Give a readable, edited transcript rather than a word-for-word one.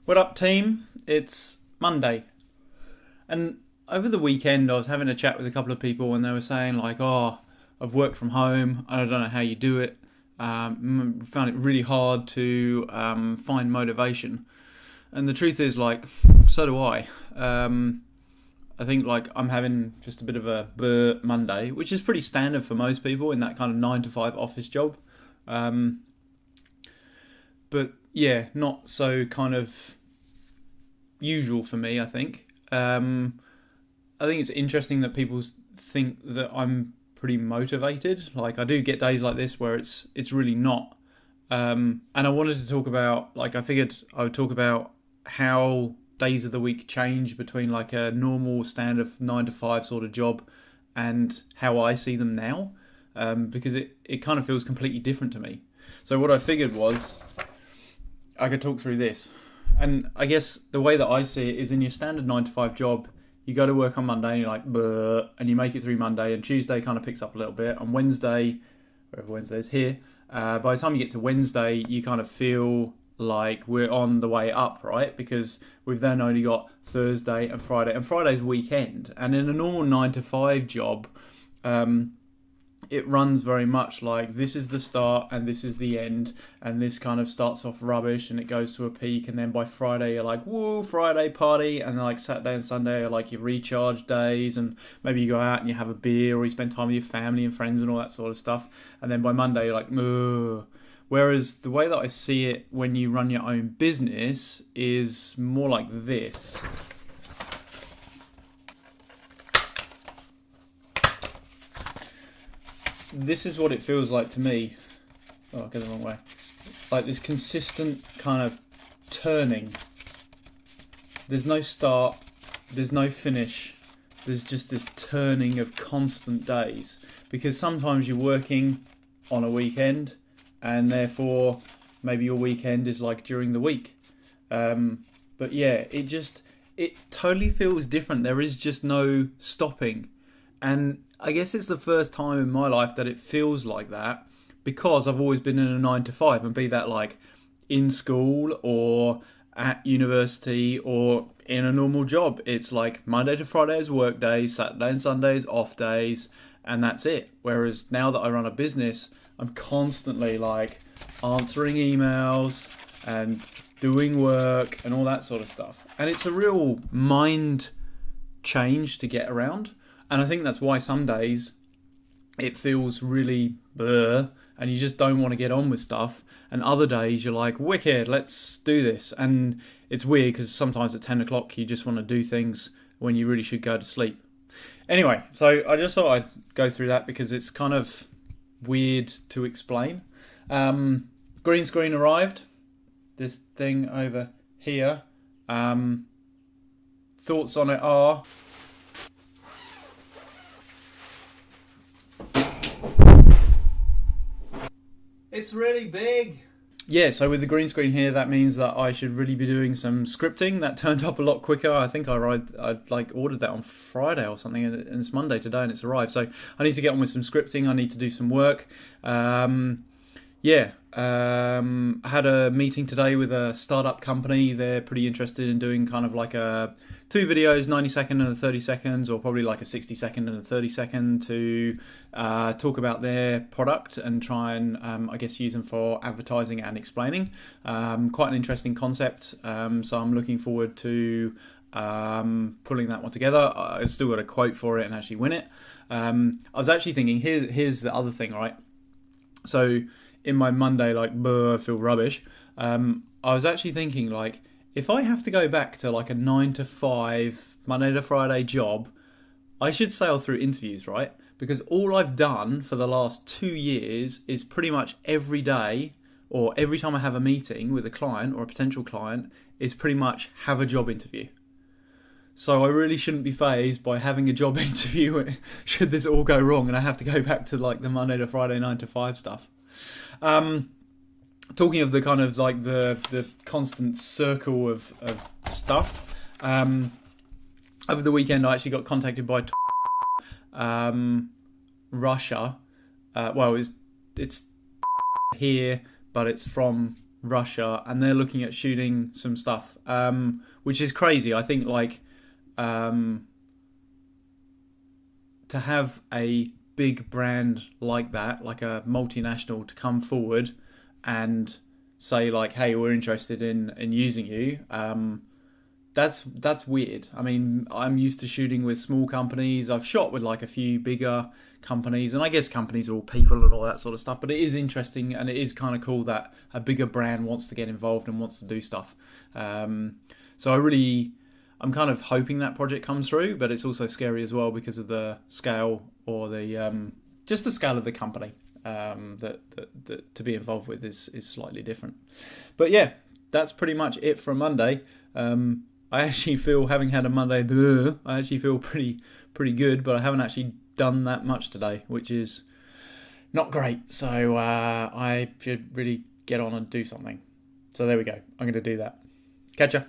What up, team? It's Monday. And over the weekend, I was having a chat with a couple of people, and they were saying, like, oh, I've worked from home. I don't know how you do it. Found it really hard to find motivation. And the truth is, like, so do I. I think, like, I'm having just a bit of a blur Monday, which is pretty standard for most people in that kind of 9 to 5 office job. But yeah, not so kind of usual for me, I think. I think it's interesting that people think that I'm pretty motivated. Like, I do get days like this where it's really not. And I wanted to talk about, like, I figured I would talk about how days of the week change between like a normal standard 9 to 5 sort of job and how I see them now. Because it kind of feels completely different to me. So what I figured was I could talk through this. And I guess the way that I see it is, in your standard 9 to 5 job, you go to work on Monday and you're like, bleh, and you make it through Monday, and Tuesday kind of picks up a little bit. On Wednesday, wherever Wednesday is here, by the time you get to Wednesday, you kind of feel like we're on the way up, right? Because we've then only got Thursday and Friday, and Friday's weekend. And in a normal 9 to 5 job, it runs very much like this is the start and this is the end, and this kind of starts off rubbish and it goes to a peak, and then by Friday you're like, woo, Friday party, and then like Saturday and Sunday are like your recharge days, and maybe you go out and you have a beer, or you spend time with your family and friends and all that sort of stuff, and then by Monday you're like, moo. Whereas the way that I see it when you run your own business is more like this. This is what it feels like to me. Oh, I go the wrong way. Like this consistent kind of turning. There's no start, there's no finish. There's just this turning of constant days. Because sometimes you're working on a weekend, and therefore maybe your weekend is like during the week. But yeah, it totally feels different. There is just no stopping. And I guess it's the first time in my life that it feels like that, because I've always been in a 9 to 5, and be that like in school or at university or in a normal job. It's like Monday to Friday is work days, Saturday and Sunday is off days, and that's it. Whereas now that I run a business, I'm constantly like answering emails and doing work and all that sort of stuff. And it's a real mind change to get around. And I think that's why some days it feels really bleh, and you just don't want to get on with stuff. And other days you're like, wicked, let's do this. And it's weird because sometimes at 10 o'clock you just want to do things when you really should go to sleep. Anyway, so I just thought I'd go through that because it's kind of weird to explain. Green screen arrived. This thing over here. Thoughts on it are... it's really big. Yeah, so with the green screen here, that means that I should really be doing some scripting. That turned up a lot quicker. I think I like ordered that on Friday or something, and it's Monday today and it's arrived. So I need to get on with some scripting. I need to do some work. I had a meeting today with a startup company. They're pretty interested in doing kind of like two videos, 90 second and a 30 seconds, or probably like a 60 second and a 30 second, to talk about their product and try and, I guess, use them for advertising and explaining. Quite an interesting concept. So I'm looking forward to pulling that one together. I've still got a quote for it and actually win it. I was actually thinking, here's the other thing, right? So in my Monday, like, I feel rubbish. I was actually thinking, like, if I have to go back to like a 9 to 5 Monday to Friday job, I should sail through interviews, right? Because all I've done for the last 2 years is pretty much every day, or every time I have a meeting with a client or a potential client, is pretty much have a job interview. So I really shouldn't be fazed by having a job interview should this all go wrong and I have to go back to like the Monday to Friday 9 to 5 stuff. Talking of the kind of like the constant circle of stuff, over the weekend I actually got contacted by Russia. Well, it's here, but it's from Russia, and they're looking at shooting some stuff, which is crazy. I think to have a big brand like that, like a multinational, to come forward and say like, "Hey, we're interested in using you." That's weird. I mean, I'm used to shooting with small companies. I've shot with like a few bigger companies, and I guess companies are all people and all that sort of stuff. But it is interesting, and it is kind of cool that a bigger brand wants to get involved and wants to do stuff. So I'm kind of hoping that project comes through, but it's also scary as well because of the scale, or the just the scale of the company that to be involved with is slightly different. But yeah, that's pretty much it for Monday. I actually feel, having had a Monday, I actually feel pretty good, but I haven't actually done that much today, which is not great. So I should really get on and do something. So there we go. I'm going to do that. Catch ya.